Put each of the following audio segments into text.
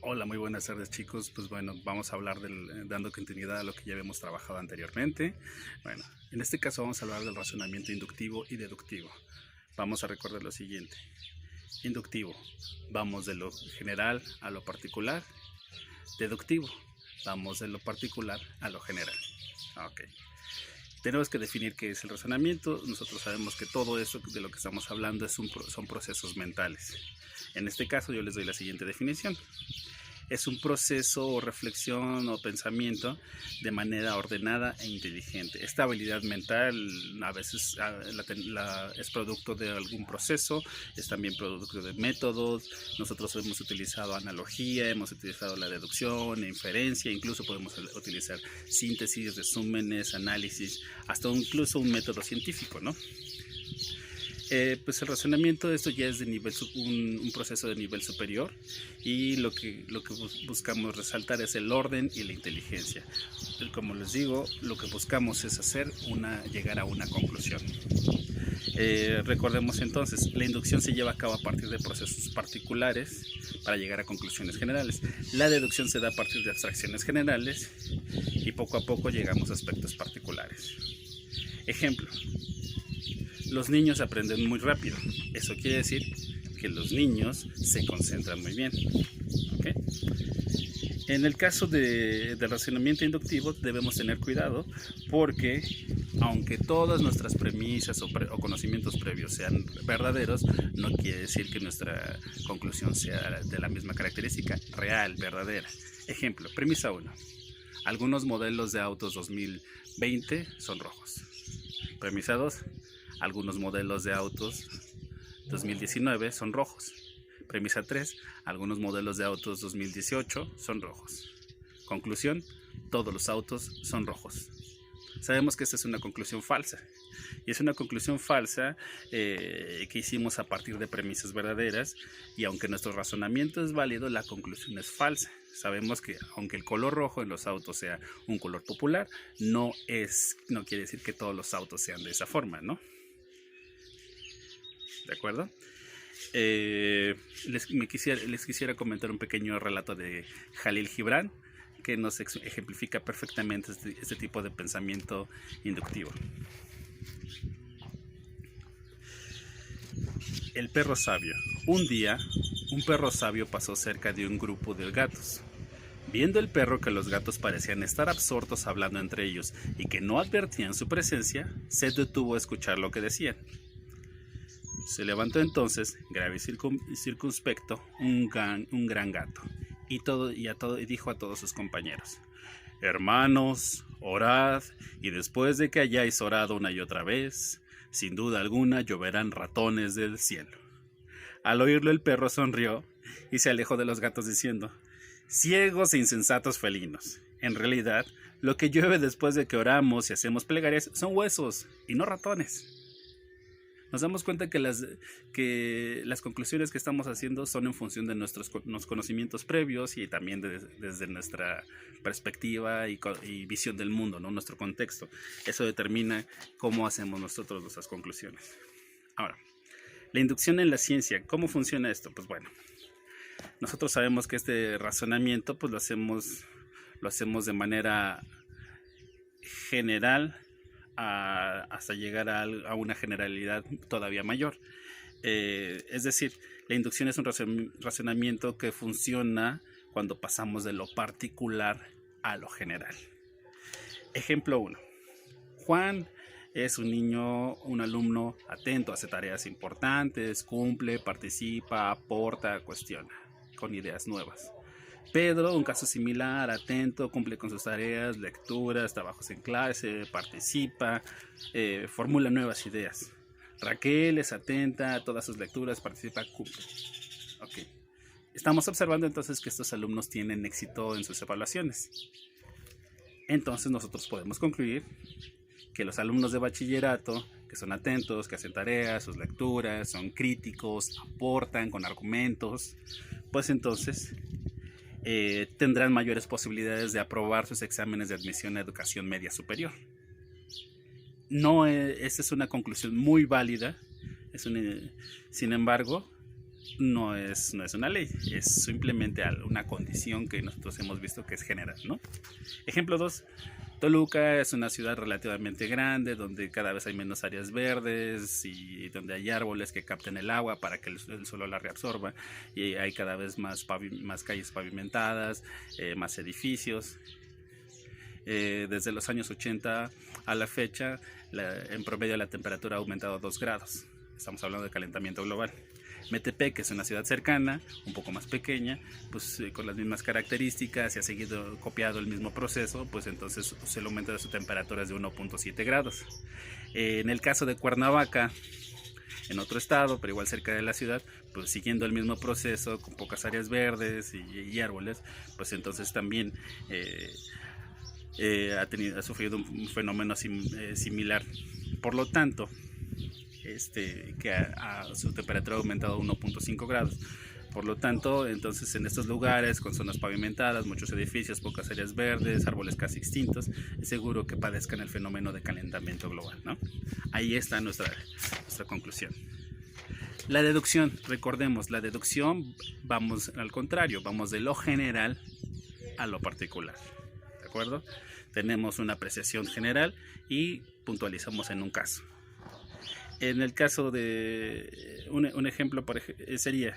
Hola, muy buenas tardes chicos. Pues bueno, vamos a hablar dando continuidad a lo que ya habíamos trabajado anteriormente. Bueno, en este caso vamos a hablar del razonamiento inductivo y deductivo. Vamos a recordar lo siguiente. Inductivo, vamos de lo general a lo particular. Deductivo, vamos de lo particular a lo general. Ok. Tenemos que definir qué es el razonamiento. Nosotros sabemos que todo eso de lo que estamos hablando son procesos mentales. En este caso yo les doy la siguiente definición. Es un proceso o reflexión o pensamiento de manera ordenada e inteligente. Esta habilidad mental a veces es producto de algún proceso, es también producto de métodos. Nosotros hemos utilizado analogía, hemos utilizado la deducción, inferencia, incluso podemos utilizar síntesis, resúmenes, análisis, hasta incluso un método científico, ¿no? Pues el razonamiento, esto ya es de un proceso de nivel superior, y lo que buscamos resaltar es el orden y la inteligencia. Como les digo, lo que buscamos es llegar a una conclusión. Recordemos entonces, la inducción se lleva a cabo a partir de procesos particulares para llegar a conclusiones generales. La deducción se da a partir de abstracciones generales y poco a poco llegamos a aspectos particulares. Ejemplo. Los niños aprenden muy rápido. Eso quiere decir que los niños se concentran muy bien. ¿Okay? En el caso del razonamiento inductivo debemos tener cuidado porque aunque todas nuestras premisas o conocimientos previos sean verdaderos, no quiere decir que nuestra conclusión sea de la misma característica, real, verdadera. Ejemplo, premisa 1. Algunos modelos de autos 2020 son rojos. Premisa 2. Algunos modelos de autos 2019 son rojos. Premisa 3. Algunos modelos de autos 2018 son rojos. Conclusión. Todos los autos son rojos. Sabemos que esta es una conclusión falsa. Y es una conclusión falsa que hicimos a partir de premisas verdaderas. Y aunque nuestro razonamiento es válido, la conclusión es falsa. Sabemos que aunque el color rojo en los autos sea un color popular, no quiere decir que todos los autos sean de esa forma, ¿no? ¿De acuerdo? Les quisiera comentar un pequeño relato de Jalil Gibran que nos ejemplifica perfectamente este tipo de pensamiento inductivo. El perro sabio. Un día, un perro sabio pasó cerca de un grupo de gatos. Viendo el perro que los gatos parecían estar absortos hablando entre ellos y que no advertían su presencia, se detuvo a escuchar lo que decían. Se levantó entonces, grave y circunspecto, un gran gato, y dijo a todos sus compañeros: Hermanos, orad, y después de que hayáis orado una y otra vez, sin duda alguna lloverán ratones del cielo. Al oírlo el perro sonrió y se alejó de los gatos diciendo: Ciegos e insensatos felinos, en realidad lo que llueve después de que oramos y hacemos plegarias son huesos y no ratones. Nos damos cuenta que las conclusiones que estamos haciendo son en función de nuestros conocimientos previos y también desde nuestra perspectiva y visión del mundo, ¿no? Nuestro contexto. Eso determina cómo hacemos nosotros nuestras conclusiones. Ahora, la inducción en la ciencia, ¿cómo funciona esto? Pues bueno, nosotros sabemos que este razonamiento pues lo hacemos de manera general hasta llegar a una generalidad todavía mayor. Es decir, la inducción es un razonamiento que funciona cuando pasamos de lo particular a lo general. Ejemplo 1. Juan es un alumno atento, hace tareas importantes, cumple, participa, aporta, cuestiona, con ideas nuevas. Pedro, un caso similar, atento, cumple con sus tareas, lecturas, trabajos en clase, participa, formula nuevas ideas. Raquel es atenta a todas sus lecturas, participa, cumple. Okay. Estamos observando entonces que estos alumnos tienen éxito en sus evaluaciones. Entonces nosotros podemos concluir que los alumnos de bachillerato, que son atentos, que hacen tareas, sus lecturas, son críticos, aportan con argumentos, pues entonces tendrán mayores posibilidades de aprobar sus exámenes de admisión a educación media superior. Esta es una conclusión muy válida, sin embargo, no es una ley, es simplemente una condición que nosotros hemos visto que es general, ¿no? Ejemplo 2. Toluca es una ciudad relativamente grande donde cada vez hay menos áreas verdes y donde hay árboles que capten el agua para que el suelo la reabsorba, y hay cada vez más calles pavimentadas, más edificios. Desde los años 80 a la fecha, en promedio la temperatura ha aumentado 2 grados. Estamos hablando de calentamiento global. Metepec, que es una ciudad cercana, un poco más pequeña, pues con las mismas características y ha seguido copiado el mismo proceso, pues entonces el aumento de su temperatura es de 1.7 grados. En el caso de Cuernavaca, en otro estado, pero igual cerca de la ciudad, pues siguiendo el mismo proceso, con pocas áreas verdes y árboles, pues entonces también ha sufrido un fenómeno similar. Por lo tanto, que su temperatura ha aumentado 1.5 grados. Por lo tanto, entonces en estos lugares con zonas pavimentadas, muchos edificios, pocas áreas verdes, árboles casi extintos, es seguro que padezcan el fenómeno de calentamiento global, ¿no? Ahí está nuestra conclusión. La deducción, recordemos, la deducción vamos al contrario, vamos de lo general a lo particular, ¿de acuerdo? Tenemos una apreciación general y puntualizamos en un caso. En el caso de un ejemplo sería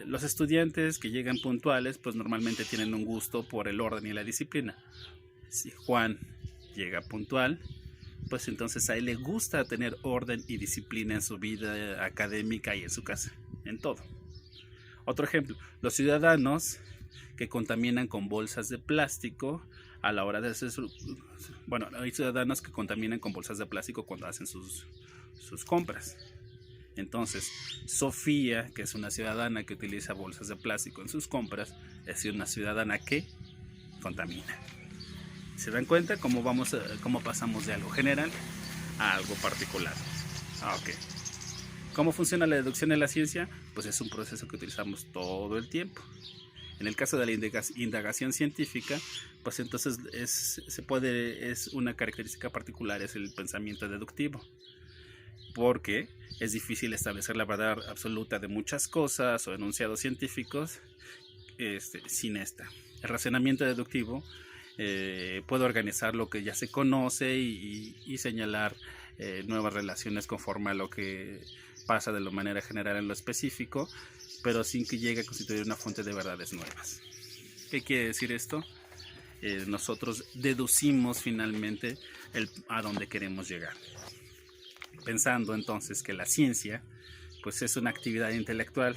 los estudiantes que llegan puntuales, pues normalmente tienen un gusto por el orden y la disciplina. Si Juan llega puntual, pues entonces a él le gusta tener orden y disciplina en su vida académica y en su casa, en todo. Otro ejemplo, los ciudadanos que contaminan con bolsas de plástico a la hora de hacer bueno, hay ciudadanos que contaminan con bolsas de plástico cuando hacen sus compras. Entonces, Sofía, que es una ciudadana que utiliza bolsas de plástico en sus compras, es una ciudadana que contamina. ¿Se dan cuenta cómo pasamos de algo general a algo particular? Ok. ¿Cómo funciona la deducción en la ciencia? Pues es un proceso que utilizamos todo el tiempo. En el caso de la indagación científica, pues entonces es una característica particular, es el pensamiento deductivo, porque es difícil establecer la verdad absoluta de muchas cosas o enunciados científicos sin esta. El razonamiento deductivo puede organizar lo que ya se conoce y señalar nuevas relaciones conforme a lo que pasa de la manera general en lo específico, pero sin que llegue a constituir una fuente de verdades nuevas. ¿Qué quiere decir esto? Nosotros deducimos finalmente a dónde queremos llegar, pensando entonces que la ciencia pues es una actividad intelectual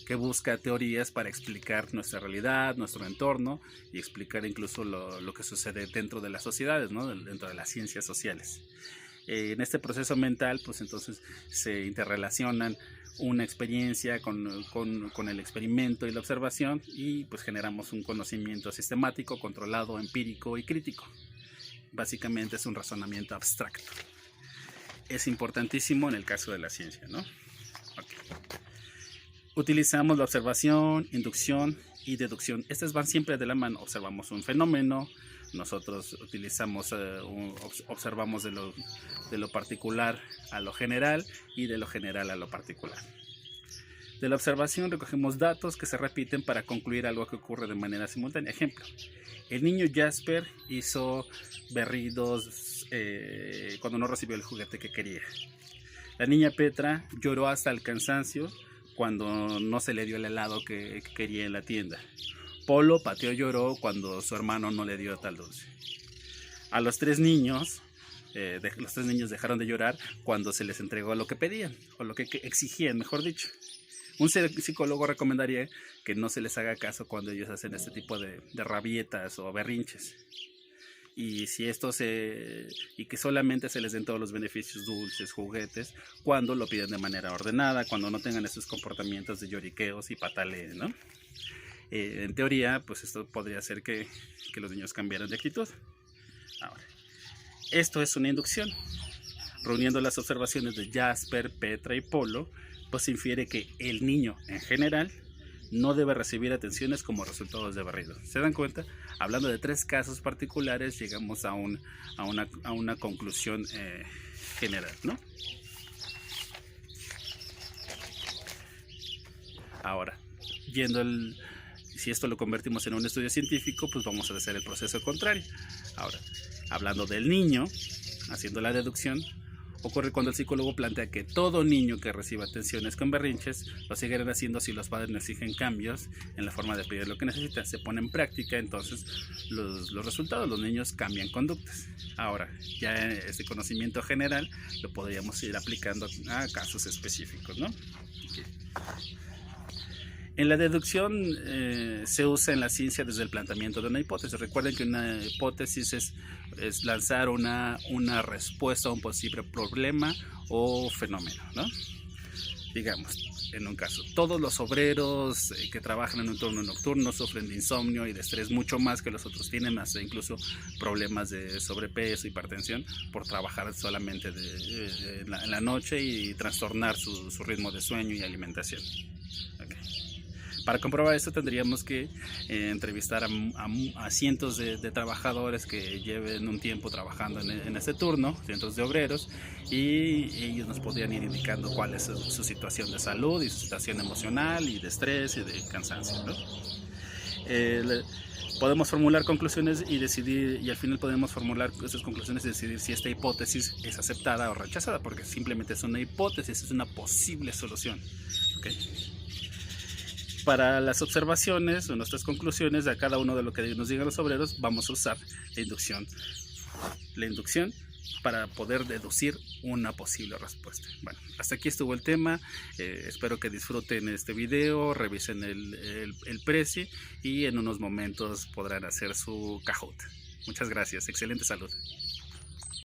que busca teorías para explicar nuestra realidad, nuestro entorno y explicar incluso lo que sucede dentro de las sociedades, ¿no? Dentro de las ciencias sociales. En este proceso mental, pues entonces se interrelacionan una experiencia con el experimento y la observación, y pues generamos un conocimiento sistemático, controlado, empírico y crítico. Básicamente es un razonamiento abstracto. Es importantísimo en el caso de la ciencia, ¿no? Okay. Utilizamos la observación, inducción y deducción. Estas van siempre de la mano. Observamos un fenómeno, nosotros observamos de lo particular a lo general y de lo general a lo particular. De la observación recogemos datos que se repiten para concluir algo que ocurre de manera simultánea. Ejemplo, el niño Jasper hizo berridos cuando no recibió el juguete que quería. La niña Petra lloró hasta el cansancio cuando no se le dio el helado que quería en la tienda. Polo pateó y lloró cuando su hermano no le dio tal dulce. A los tres niños dejaron de llorar cuando se les entregó lo que pedían, o lo que exigían, mejor dicho. Un psicólogo recomendaría que no se les haga caso cuando ellos hacen este tipo de rabietas o berrinches. Y que solamente se les den todos los beneficios, dulces, juguetes, cuando lo piden de manera ordenada, cuando no tengan esos comportamientos de lloriqueos y pataleos, ¿no? En teoría, pues esto podría hacer que los niños cambiaran de actitud. Ahora, esto es una inducción. Reuniendo las observaciones de Jasper, Petra y Polo, pues se infiere que el niño en general no debe recibir atenciones como resultados de berrido. ¿Se dan cuenta? Hablando de 3 casos particulares, llegamos a una conclusión general, ¿no? Ahora, si esto lo convertimos en un estudio científico, pues vamos a hacer el proceso contrario. Ahora, hablando del niño, haciendo la deducción, ocurre cuando el psicólogo plantea que todo niño que reciba atenciones con berrinches lo seguirán haciendo si los padres no exigen cambios en la forma de pedir lo que necesitan. Se pone en práctica entonces los resultados, los niños cambian conductas. Ahora, ya este conocimiento general lo podríamos ir aplicando a casos específicos, ¿no? Okay. En la deducción se usa en la ciencia desde el planteamiento de una hipótesis. Recuerden que una hipótesis es lanzar una respuesta a un posible problema o fenómeno, ¿no? Digamos, en un caso, todos los obreros que trabajan en un turno nocturno sufren de insomnio y de estrés mucho más que los otros, tienen hasta incluso problemas de sobrepeso, hipertensión, por trabajar solamente en la noche y trastornar su ritmo de sueño y alimentación. Okay. Para comprobar esto tendríamos que entrevistar a cientos de trabajadores que lleven un tiempo trabajando en este turno, cientos de obreros, y ellos nos podrían ir indicando cuál es su situación de salud y su situación emocional y de estrés y de cansancio, ¿no? Podemos formular conclusiones y decidir, y al final podemos formular esas conclusiones y decidir si esta hipótesis es aceptada o rechazada, porque simplemente es una hipótesis, es una posible solución. ¿Okay? Para las observaciones o nuestras conclusiones de cada uno de lo que nos digan los obreros, vamos a usar la inducción. La inducción para poder deducir una posible respuesta. Bueno, hasta aquí estuvo el tema. Espero que disfruten este video, revisen el Prezi y en unos momentos podrán hacer su Kahoot. Muchas gracias. Excelente salud.